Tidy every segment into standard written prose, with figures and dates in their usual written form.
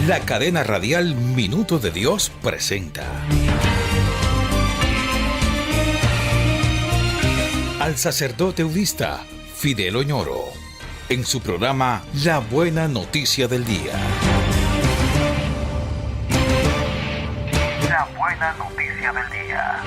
La cadena radial Minuto de Dios presenta al sacerdote eudista Fidel Oñoro en su programa La Buena Noticia del Día. La Buena Noticia del Día.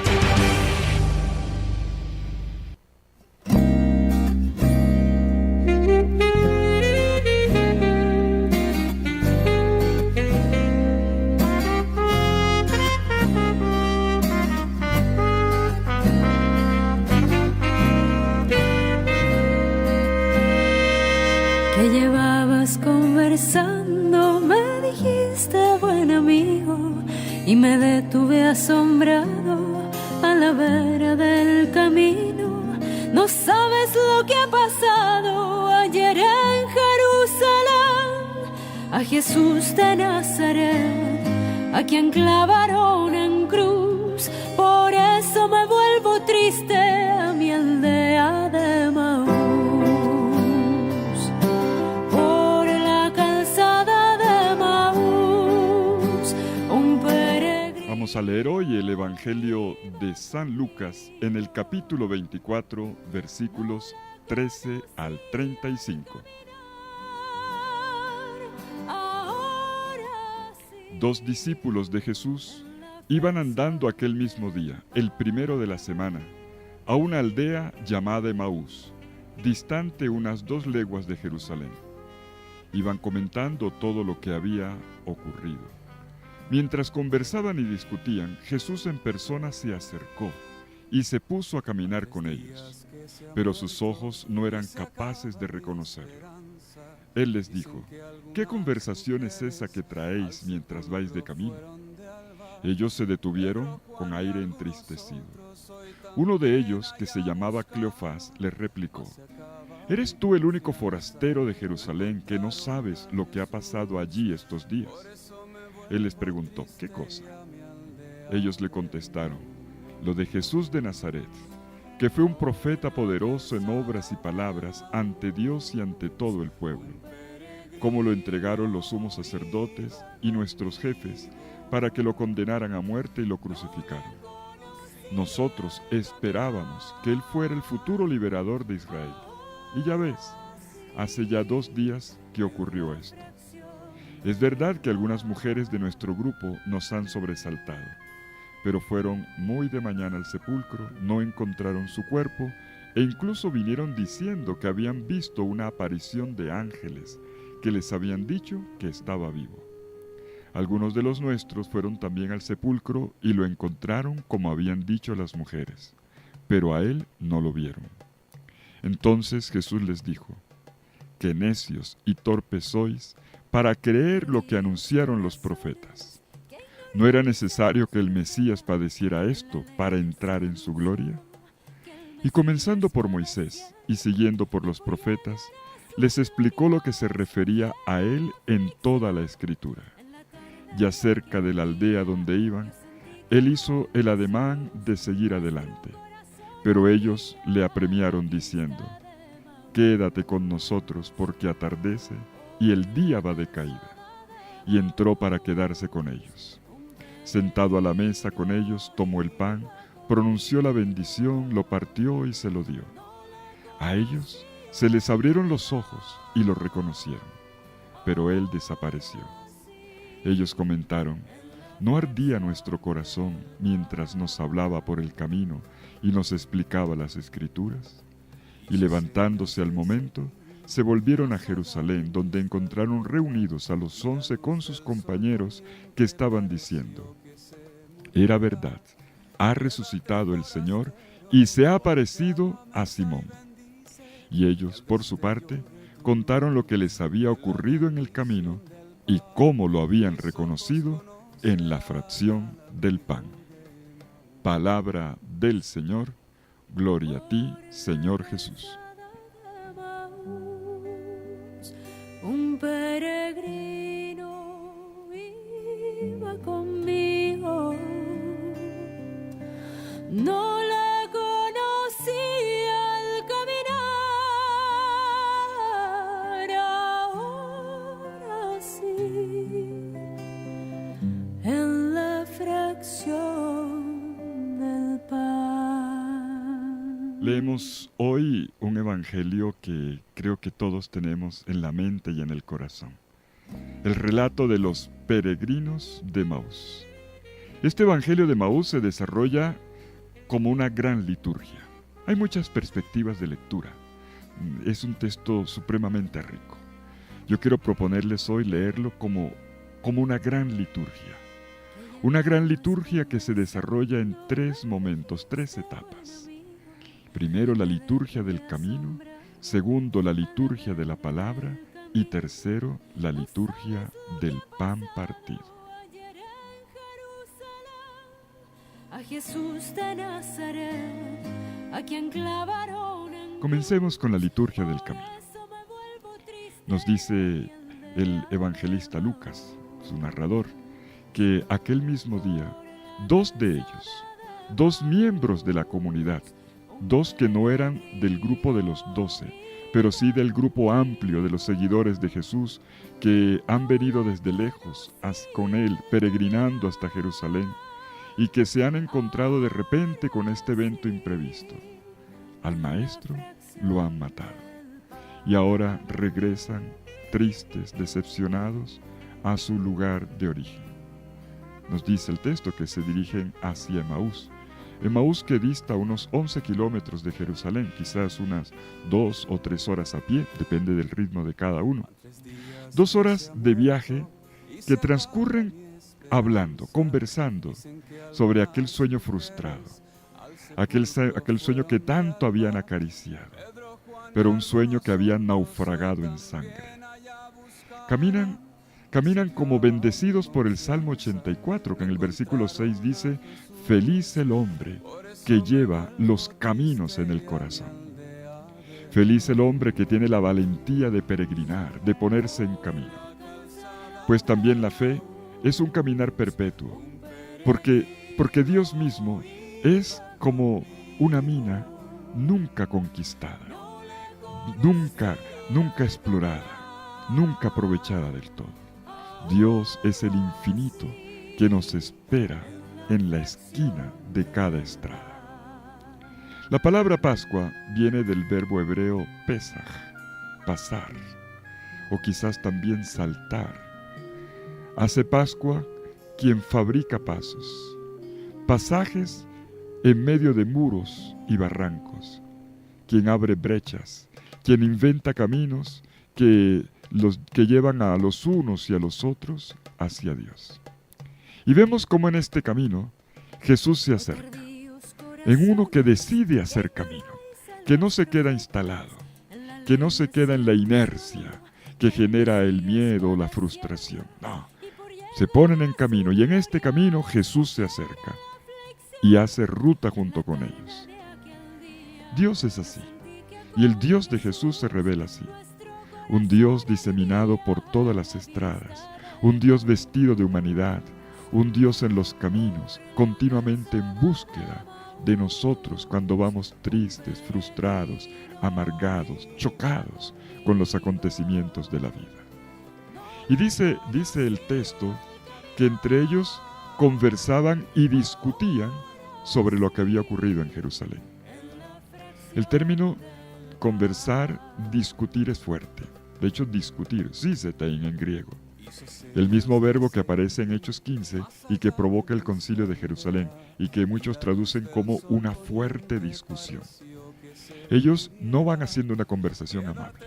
Que llevabas conversando, me dijiste buen amigo, y me detuve asombrado a la vera del camino. No sabes lo que ha pasado ayer en Jerusalén, a Jesús de Nazaret, a quien clavaron en cruz. Por eso me vuelvo triste a mi aldea de Maús. Vamos a leer hoy el Evangelio de San Lucas en el capítulo 24, versículos 13 al 35. Dos discípulos de Jesús iban andando aquel mismo día, el primero de la semana, a una aldea llamada Emaús, distante unas 2 leguas de Jerusalén. Iban comentando todo lo que había ocurrido. Mientras conversaban y discutían, Jesús en persona se acercó y se puso a caminar con ellos, pero sus ojos no eran capaces de reconocerlo. Él les dijo: ¿Qué conversación es esa que traéis mientras vais de camino? Ellos se detuvieron con aire entristecido. Uno de ellos, que se llamaba Cleofás, les replicó: ¿Eres tú el único forastero de Jerusalén que no sabes lo que ha pasado allí estos días? Él les preguntó: ¿qué cosa? Ellos le contestaron: lo de Jesús de Nazaret, que fue un profeta poderoso en obras y palabras ante Dios y ante todo el pueblo. Cómo lo entregaron los sumos sacerdotes y nuestros jefes para que lo condenaran a muerte y lo crucificaron. Nosotros esperábamos que él fuera el futuro liberador de Israel. Y ya ves, hace ya 2 días que ocurrió esto. Es verdad que algunas mujeres de nuestro grupo nos han sobresaltado, pero fueron muy de mañana al sepulcro, no encontraron su cuerpo e incluso vinieron diciendo que habían visto una aparición de ángeles que les habían dicho que estaba vivo. Algunos de los nuestros fueron también al sepulcro y lo encontraron como habían dicho las mujeres, pero a él no lo vieron. Entonces Jesús les dijo: ¡qué necios y torpes sois para creer lo que anunciaron los profetas! ¿No era necesario que el Mesías padeciera esto para entrar en su gloria? Y comenzando por Moisés y siguiendo por los profetas, les explicó lo que se refería a él en toda la Escritura. Ya cerca de la aldea donde iban, él hizo el ademán de seguir adelante, pero ellos le apremiaron diciendo: «Quédate con nosotros porque atardece y el día va de caída». Y entró para quedarse con ellos. Sentado a la mesa con ellos, tomó el pan, pronunció la bendición, lo partió y se lo dio. A ellos se les abrieron los ojos y lo reconocieron, pero él desapareció. Ellos comentaron: ¿no ardía nuestro corazón mientras nos hablaba por el camino y nos explicaba las Escrituras? Y levantándose al momento, se volvieron a Jerusalén, donde encontraron reunidos a los 11 con sus compañeros que estaban diciendo: «Era verdad, ha resucitado el Señor y se ha aparecido a Simón». Y ellos, por su parte, contaron lo que les había ocurrido en el camino y cómo lo habían reconocido en la fracción del pan. Palabra del Señor. Gloria a ti, Señor Jesús. Un peregrino iba conmigo, no le conocía el camino. Leemos hoy un evangelio que creo que todos tenemos en la mente y en el corazón. El relato de los peregrinos de Maús. Este evangelio de Maús se desarrolla como una gran liturgia. Hay muchas perspectivas de lectura. Es un texto supremamente rico. Yo quiero proponerles hoy leerlo como una gran liturgia. Una gran liturgia que se desarrolla en 3 momentos, 3 etapas. Primero, la liturgia del camino. Segundo, la liturgia de la palabra. Y tercero, la liturgia del pan partido. A Jesús de Nazaret, a quien clavaron en Comencemos con la liturgia del camino. Nos dice el evangelista Lucas, su narrador, que aquel mismo día, 2 de ellos, 2 miembros de la comunidad, 2 que no eran del grupo de los 12, pero sí del grupo amplio de los seguidores de Jesús que han venido desde lejos con él, peregrinando hasta Jerusalén, y que se han encontrado de repente con este evento imprevisto. Al maestro lo han matado, y ahora regresan tristes, decepcionados, a su lugar de origen. Nos dice el texto que se dirigen hacia Emaús. Emaús, que dista unos 11 kilómetros de Jerusalén, quizás unas 2 o 3 horas a pie, depende del ritmo de cada uno. 2 horas de viaje que transcurren hablando, conversando sobre aquel sueño frustrado, aquel sueño que tanto habían acariciado, pero un sueño que había naufragado en sangre. Caminan como bendecidos por el Salmo 84, que en el versículo 6 dice: feliz el hombre que lleva los caminos en el corazón. Feliz el hombre que tiene la valentía de peregrinar, de ponerse en camino. Pues también la fe es un caminar perpetuo, porque Dios mismo es como una mina nunca conquistada, nunca explorada, nunca aprovechada del todo. Dios es el infinito que nos espera en la esquina de cada estrada. La palabra Pascua viene del verbo hebreo pesaj, pasar, o quizás también saltar. Hace Pascua quien fabrica pasos, pasajes en medio de muros y barrancos, quien abre brechas, quien inventa caminos que llevan a los unos y a los otros hacia Dios. Y vemos cómo en este camino Jesús se acerca, en uno que decide hacer camino, que no se queda instalado, que no se queda en la inercia que genera el miedo o la frustración. No, se ponen en camino, y en este camino Jesús se acerca y hace ruta junto con ellos. Dios es así, y el Dios de Jesús se revela así. Un Dios diseminado por todas las estradas, un Dios vestido de humanidad, un Dios en los caminos, continuamente en búsqueda de nosotros cuando vamos tristes, frustrados, amargados, chocados con los acontecimientos de la vida. Y dice el texto que entre ellos conversaban y discutían sobre lo que había ocurrido en Jerusalén. El término conversar, discutir es fuerte. De hecho, discutir, sisetein en griego. El mismo verbo que aparece en Hechos 15 y que provoca el concilio de Jerusalén y que muchos traducen como una fuerte discusión. Ellos no van haciendo una conversación amable.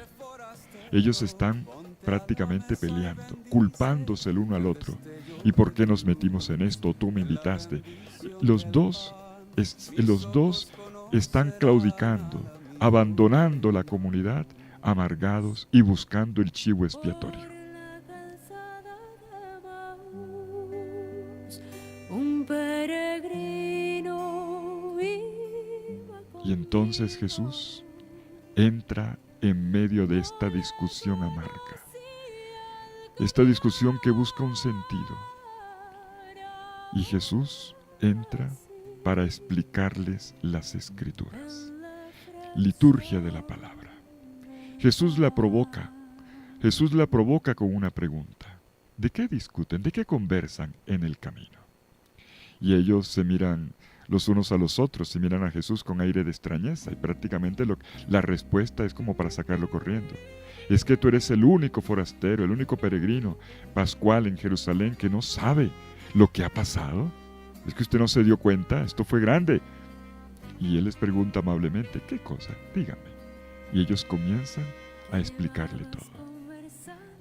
Ellos están prácticamente peleando, culpándose el uno al otro. ¿Y por qué nos metimos en esto? Tú me invitaste. Los dos están claudicando, abandonando la comunidad, amargados y buscando el chivo expiatorio. Y entonces Jesús entra en medio de esta discusión amarga, esta discusión que busca un sentido. Y Jesús entra para explicarles las Escrituras, liturgia de la palabra. Jesús la provoca con una pregunta. ¿De qué discuten? ¿De qué conversan en el camino? Y ellos se miran los unos a los otros y miran a Jesús con aire de extrañeza, y prácticamente la respuesta es como para sacarlo corriendo. Es que tú eres el único forastero, el único peregrino pascual en Jerusalén que no sabe lo que ha pasado. Es que usted no se dio cuenta, esto fue grande. Y él les pregunta amablemente, ¿qué cosa? Dígame. Y ellos comienzan a explicarle todo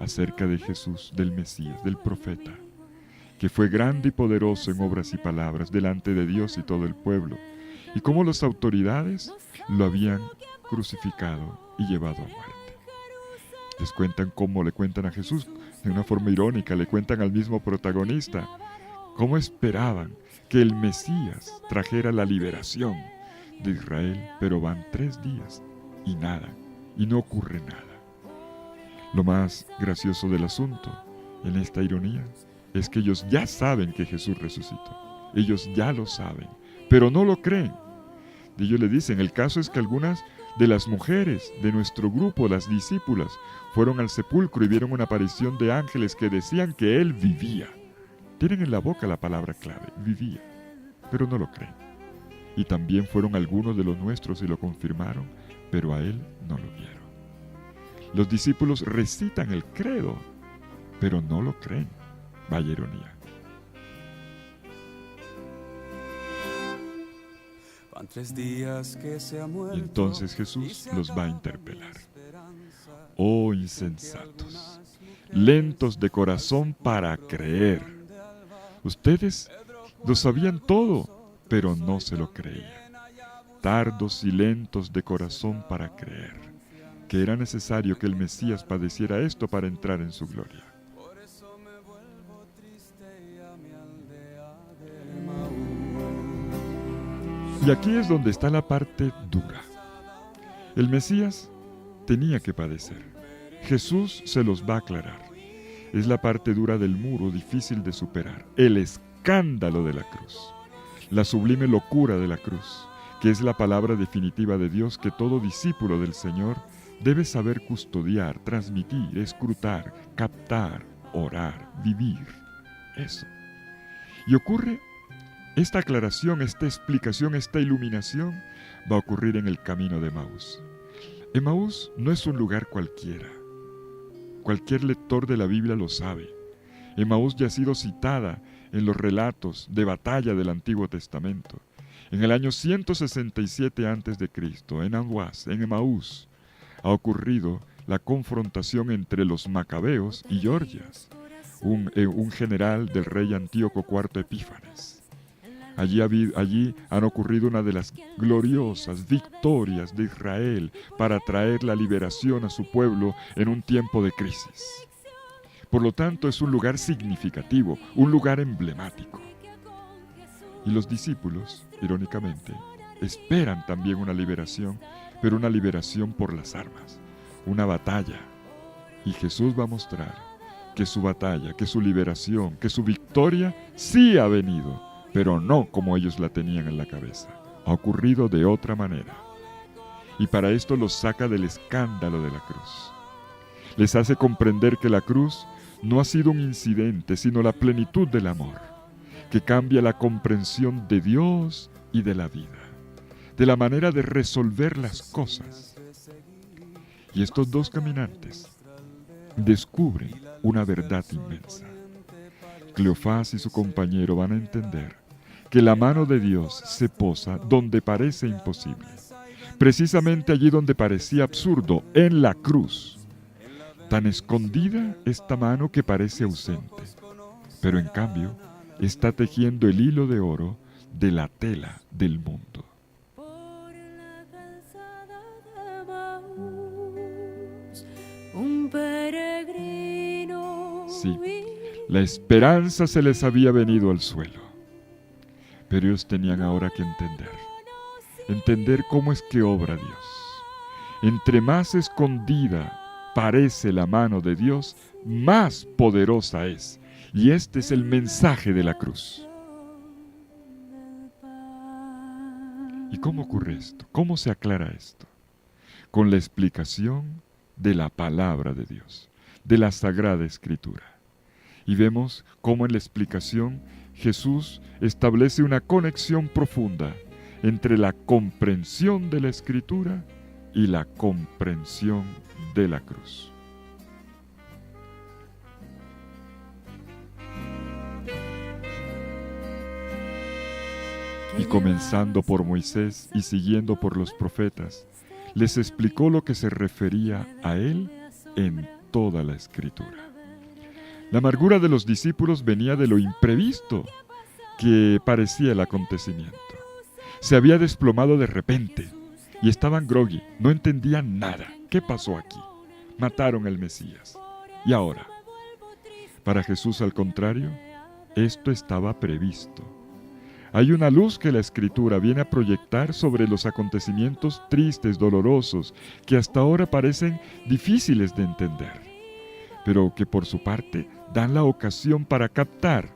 acerca de Jesús, del Mesías, del profeta, que fue grande y poderoso en obras y palabras delante de Dios y todo el pueblo, y cómo las autoridades lo habían crucificado y llevado a muerte. Les cuentan cómo le cuentan a Jesús, de una forma irónica, le cuentan al mismo protagonista, cómo esperaban que el Mesías trajera la liberación de Israel, pero van 3 días y nada, y no ocurre nada. Lo más gracioso del asunto, en esta ironía, es que ellos ya saben que Jesús resucitó. Ellos ya lo saben, pero no lo creen. Y ellos le dicen, el caso es que algunas de las mujeres de nuestro grupo, las discípulas, fueron al sepulcro y vieron una aparición de ángeles que decían que Él vivía. Tienen en la boca la palabra clave, vivía, pero no lo creen. Y también fueron algunos de los nuestros y lo confirmaron, pero a Él no lo vieron. Los discípulos recitan el credo, pero no lo creen. Vaya ironía. Y entonces Jesús los va a interpelar. Oh insensatos, lentos de corazón para creer. Ustedes lo sabían todo, pero no se lo creían. Tardos y lentos de corazón para creer que era necesario que el Mesías padeciera esto para entrar en su gloria. Y aquí es donde está la parte dura. El Mesías tenía que padecer. Jesús se los va a aclarar. Es la parte dura del muro, difícil de superar. El escándalo de la cruz. La sublime locura de la cruz, que es la palabra definitiva de Dios que todo discípulo del Señor debe saber custodiar, transmitir, escrutar, captar, orar, vivir. Eso. Y ocurre esta aclaración, esta explicación, esta iluminación va a ocurrir en el camino de Emaús. Emaús no es un lugar cualquiera. Cualquier lector de la Biblia lo sabe. Emaús ya ha sido citada en los relatos de batalla del Antiguo Testamento. En el año 167 a.C., en Anwas, en Emaús, ha ocurrido la confrontación entre los macabeos y Gorgias, un general del rey Antíoco IV Epífanes. Allí han ocurrido una de las gloriosas victorias de Israel para traer la liberación a su pueblo en un tiempo de crisis. Por lo tanto, es un lugar significativo, un lugar emblemático. Y los discípulos, irónicamente, esperan también una liberación, pero una liberación por las armas, una batalla. Y Jesús va a mostrar que su batalla, que su liberación, que su victoria sí ha venido, pero no como ellos la tenían en la cabeza. Ha ocurrido de otra manera. Y para esto los saca del escándalo de la cruz. Les hace comprender que la cruz no ha sido un incidente, sino la plenitud del amor, que cambia la comprensión de Dios y de la vida, de la manera de resolver las cosas. Y estos dos caminantes descubren una verdad inmensa. Cleofás y su compañero van a entender que la mano de Dios se posa donde parece imposible, precisamente allí donde parecía absurdo, en la cruz. Tan escondida esta mano que parece ausente, pero en cambio está tejiendo el hilo de oro de la tela del mundo. Sí, la esperanza se les había venido al suelo, pero ellos tenían ahora que entender cómo es que obra Dios. Entre más escondida parece la mano de Dios, más poderosa es. Y este es el mensaje de la cruz. ¿Y cómo ocurre esto? ¿Cómo se aclara esto? Con la explicación de la palabra de Dios, de la Sagrada Escritura. Y vemos cómo en la explicación Jesús establece una conexión profunda entre la comprensión de la Escritura y la comprensión de la cruz. Y comenzando por Moisés y siguiendo por los profetas, les explicó lo que se refería a él en toda la Escritura. La amargura de los discípulos venía de lo imprevisto que parecía el acontecimiento. Se había desplomado de repente y estaban groggy, no entendían nada. ¿Qué pasó aquí? Mataron al Mesías. ¿Y ahora? Para Jesús, al contrario, esto estaba previsto. Hay una luz que la Escritura viene a proyectar sobre los acontecimientos tristes, dolorosos, que hasta ahora parecen difíciles de entender, pero que por su parte dan la ocasión para captar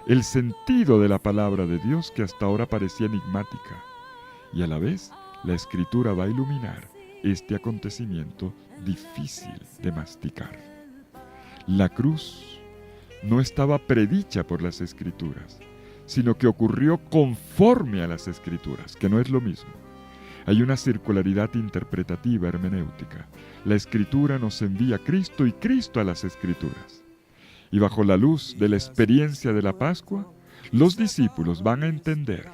el sentido de la palabra de Dios que hasta ahora parecía enigmática. Y a la vez, la Escritura va a iluminar este acontecimiento difícil de masticar. La cruz no estaba predicha por las Escrituras, sino que ocurrió conforme a las Escrituras, que no es lo mismo. Hay una circularidad interpretativa hermenéutica. La Escritura nos envía a Cristo y Cristo a las Escrituras. Y bajo la luz de la experiencia de la Pascua, los discípulos van a entender,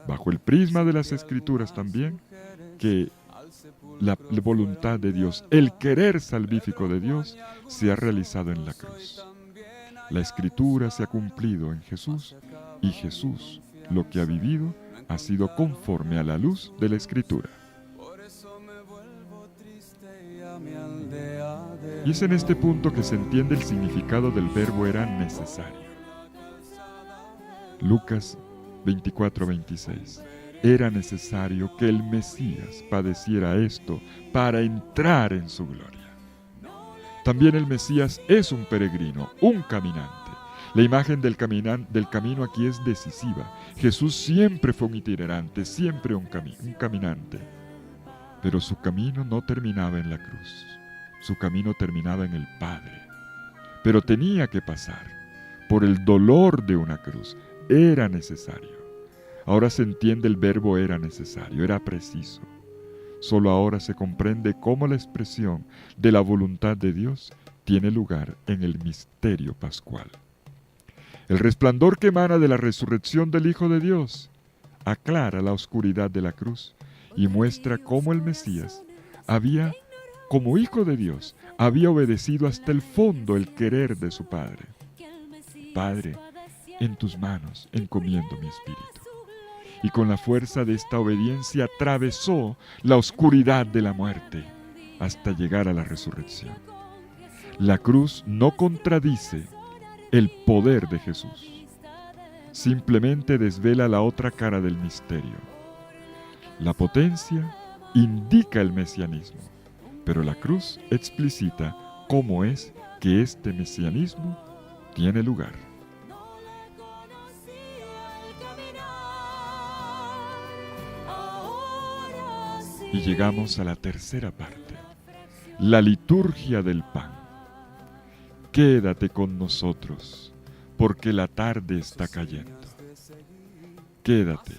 bajo el prisma de las Escrituras también, que la voluntad de Dios, el querer salvífico de Dios, se ha realizado en la cruz. La Escritura se ha cumplido en Jesús, y Jesús, lo que ha vivido, ha sido conforme a la luz de la Escritura. Y es en este punto que se entiende el significado del verbo era necesario. Lucas 24:26. Era necesario que el Mesías padeciera esto para entrar en su gloria. También el Mesías es un peregrino, un caminante. La imagen del camino aquí es decisiva. Jesús siempre fue un itinerante, siempre un caminante. Pero su camino no terminaba en la cruz. Su camino terminaba en el Padre. Pero tenía que pasar por el dolor de una cruz. Era necesario. Ahora se entiende el verbo era necesario, era preciso. Solo ahora se comprende cómo la expresión de la voluntad de Dios tiene lugar en el misterio pascual. El resplandor que emana de la resurrección del Hijo de Dios aclara la oscuridad de la cruz y muestra cómo el Mesías como Hijo de Dios, había obedecido hasta el fondo el querer de su Padre. Padre, en tus manos encomiendo mi espíritu. Y con la fuerza de esta obediencia atravesó la oscuridad de la muerte hasta llegar a la resurrección. La cruz no contradice el poder de Jesús. Simplemente desvela la otra cara del misterio. La potencia indica el mesianismo, pero la cruz explicita cómo es que este mesianismo tiene lugar. Y llegamos a la tercera parte, la liturgia del pan. Quédate con nosotros, porque la tarde está cayendo. Quédate.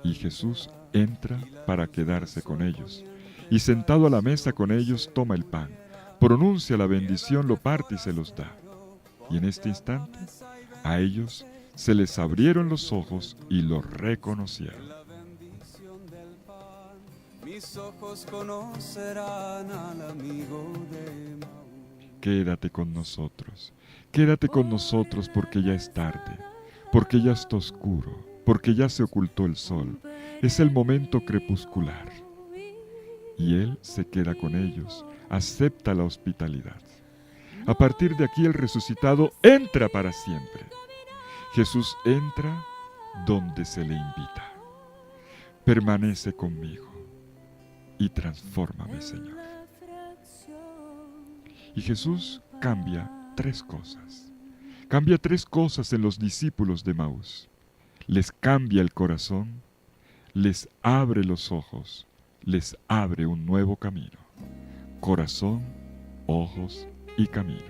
Y Jesús entra para quedarse con ellos, y sentado a la mesa con ellos toma el pan, pronuncia la bendición, lo parte y se los da. Y en este instante, a ellos se les abrieron los ojos y lo reconocieron. Mis ojos conocerán al amigo de Maús. Quédate con nosotros porque ya es tarde, porque ya está oscuro, porque ya se ocultó el sol. Es el momento crepuscular. Y Él se queda con ellos, acepta la hospitalidad. A partir de aquí el resucitado entra para siempre. Jesús entra donde se le invita. Permanece conmigo y transfórmame, Señor. Y Jesús cambia tres cosas. Cambia tres cosas en los discípulos de Maús. Les cambia el corazón, les abre los ojos, les abre un nuevo camino. Corazón, ojos y camino.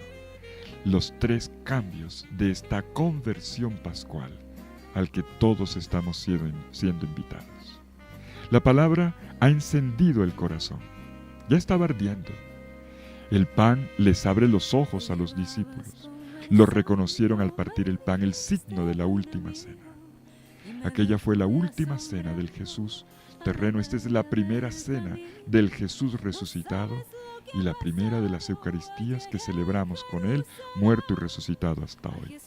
los 3 cambios de esta conversión pascual al que todos estamos siendo invitados. La palabra ha encendido el corazón, ya estaba ardiendo. El pan les abre los ojos a los discípulos. Lo reconocieron al partir el pan, el signo de la última cena. Aquella fue la última cena del Jesús terreno. Esta es la primera cena del Jesús resucitado y la primera de las Eucaristías que celebramos con Él, muerto y resucitado hasta hoy.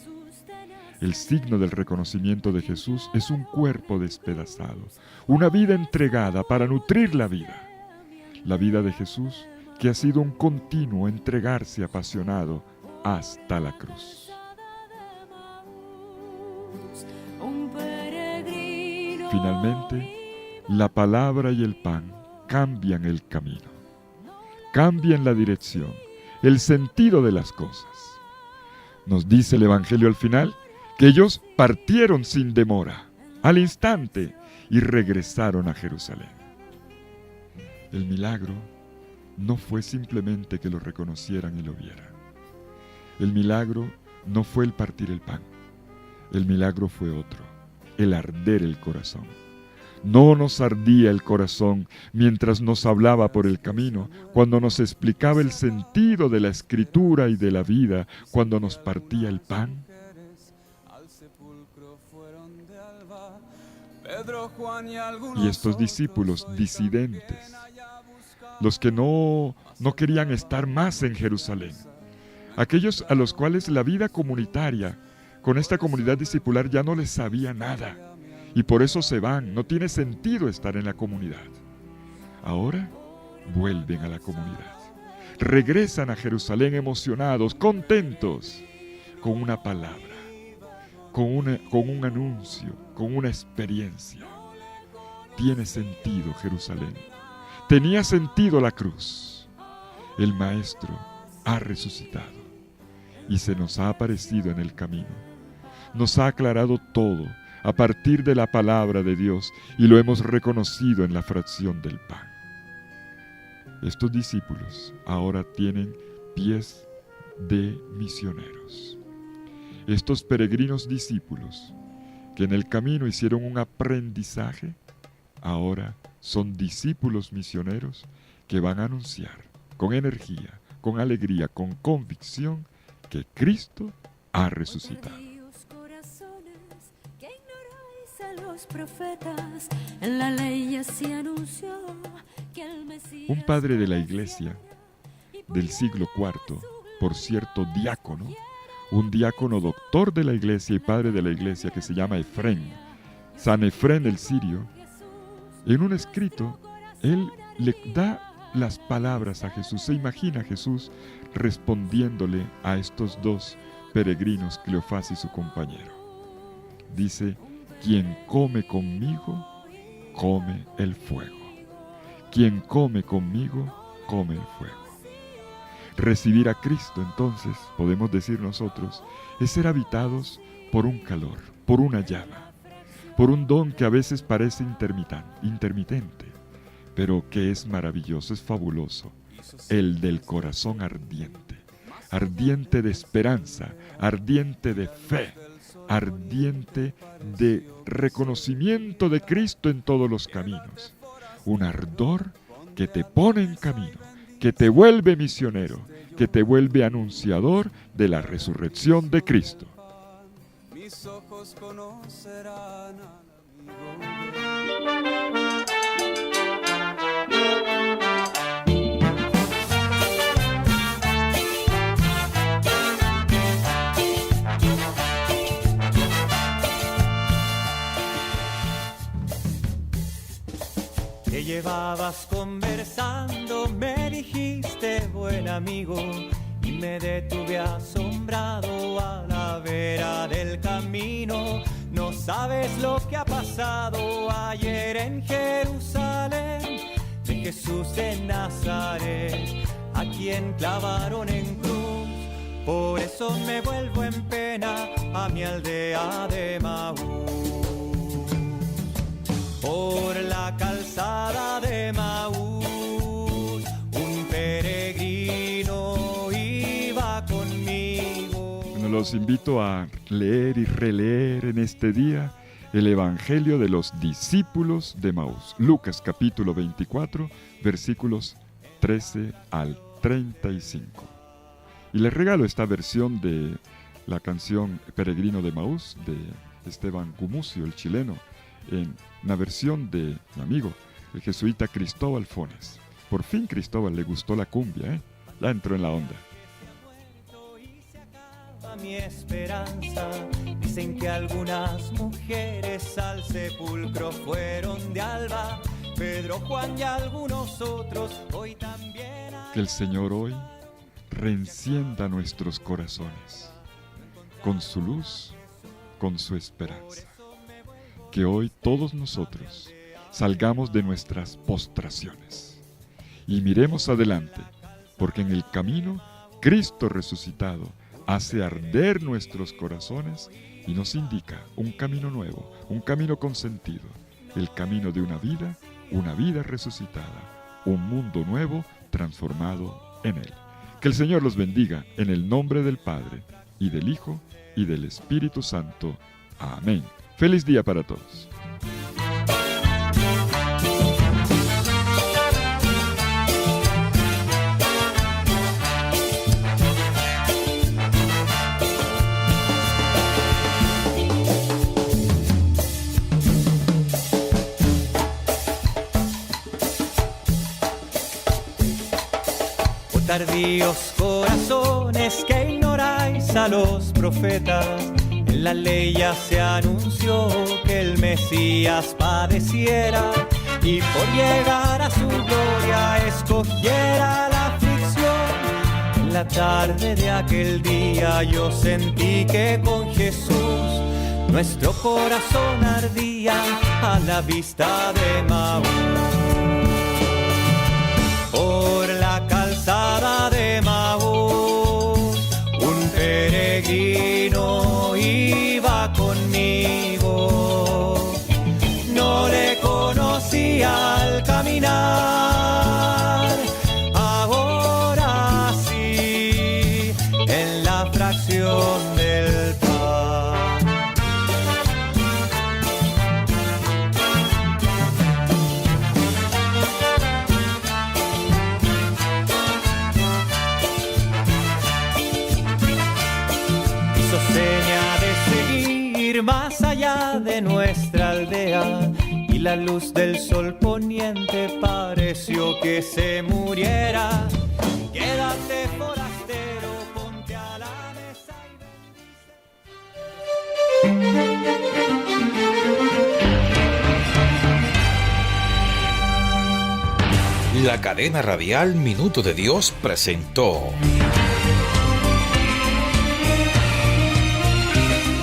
El signo del reconocimiento de Jesús es un cuerpo despedazado, una vida entregada para nutrir la vida de Jesús, que ha sido un continuo entregarse apasionado hasta la cruz. Finalmente, la palabra y el pan cambian el camino, cambian la dirección, el sentido de las cosas. Nos dice el Evangelio al final que ellos partieron sin demora, al instante, y regresaron a Jerusalén. El milagro no fue simplemente que lo reconocieran y lo vieran. El milagro no fue el partir el pan. El milagro fue otro, el arder el corazón. No nos ardía el corazón mientras nos hablaba por el camino, cuando nos explicaba el sentido de la Escritura y de la vida, cuando nos partía el pan. Y estos discípulos disidentes, los que no querían estar más en Jerusalén, aquellos a los cuales la vida comunitaria, con esta comunidad discipular ya no les sabía nada, y por eso se van, no tiene sentido estar en la comunidad. Ahora vuelven a la comunidad, regresan a Jerusalén emocionados, contentos, con una palabra, con un anuncio, con una experiencia. Tiene sentido Jerusalén, tenía sentido la cruz. El Maestro ha resucitado y se nos ha aparecido en el camino. Nos ha aclarado todo a partir de la palabra de Dios y lo hemos reconocido en la fracción del pan. Estos discípulos ahora tienen pies de misioneros. Estos peregrinos discípulos que en el camino hicieron un aprendizaje, ahora son discípulos misioneros que van a anunciar con energía, con alegría, con convicción que Cristo ha resucitado. Un padre de la iglesia del siglo IV, por cierto diácono, un diácono doctor de la iglesia y padre de la iglesia que se llama Efrén, San Efrén el Sirio, en un escrito, él le da las palabras a Jesús. Se imagina a Jesús respondiéndole a estos 2 peregrinos, Cleofás y su compañero. Dice: quien come conmigo, come el fuego. Quien come conmigo, come el fuego. Recibir a Cristo, entonces, podemos decir nosotros, es ser habitados por un calor, por una llama, por un don que a veces parece intermitente, pero que es maravilloso, es fabuloso, el del corazón ardiente, ardiente de esperanza, ardiente de fe, ardiente de reconocimiento de Cristo en todos los caminos, un ardor que te pone en camino, que te vuelve misionero, que te vuelve anunciador de la resurrección de Cristo. Mis ojos conocerán Te llevabas conversando, me dijiste buen amigo, y me detuve asombrado a la vera del camino. No sabes lo que ha pasado ayer en Jerusalén, de Jesús de Nazaret, a quien clavaron en cruz. Por eso me vuelvo en pena a mi aldea de Maús. Por la calzada de Maús, un peregrino iba conmigo. los invito a leer y releer en este día el Evangelio de los discípulos de Maús. Lucas capítulo 24, versículos 13 al 35. Y les regalo esta versión de la canción Peregrino de Maús de Esteban Gumucio, el chileno, en una versión de mi amigo, el jesuita Cristóbal Fones. Por fin Cristóbal le gustó la cumbia, ya entró en la onda. Mi esperanza, dicen que algunas mujeres al sepulcro fueron de alba, Pedro, Juan y algunos otros hoy también. Que el Señor hoy reencienda nuestros corazones con su luz, con su esperanza. Que hoy todos nosotros salgamos de nuestras postraciones y miremos adelante, porque en el camino Cristo resucitado hace arder nuestros corazones y nos indica un camino nuevo, un camino con sentido, el camino de una vida resucitada, un mundo nuevo transformado en Él. Que el Señor los bendiga en el nombre del Padre, y del Hijo, y del Espíritu Santo. Amén. Feliz día para todos. Tardíos corazones que ignoráis a los profetas, en la ley ya se anunció que el Mesías padeciera y por llegar a su gloria escogiera la aflicción. En la tarde de aquel día yo sentí que con Jesús nuestro corazón ardía a la vista de Maús. Por la calzada de Maús, un peregrino iba conmigo. No le conocía al caminar, ahora sí, en la fracción del pan. Seña de seguir más allá de nuestra aldea, y la luz del sol poniente pareció que se muriera. Quédate forastero, ponte a la mesa y la cadena radial Minuto de Dios presentó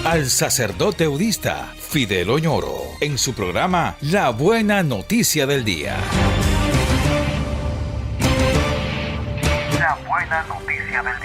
al sacerdote eudista Fidel Oñoro en su programa La Buena Noticia del Día. La Buena Noticia del Día.